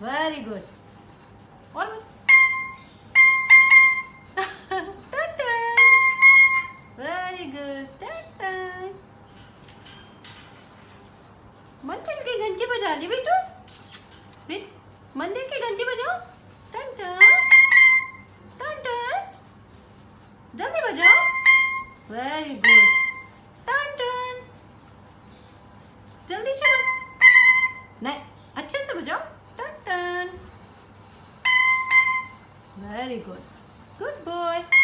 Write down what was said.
Very good. और very good. मंदिर की घंटी बजा दी बेटू। मंदिर की घंटी बजाओ। टन टन टन टन। जल्दी बजाओ। Very good. टन टन। जल्दी चलो। नहीं, अच्छे से बजाओ। टन टन। Very good. Good boy.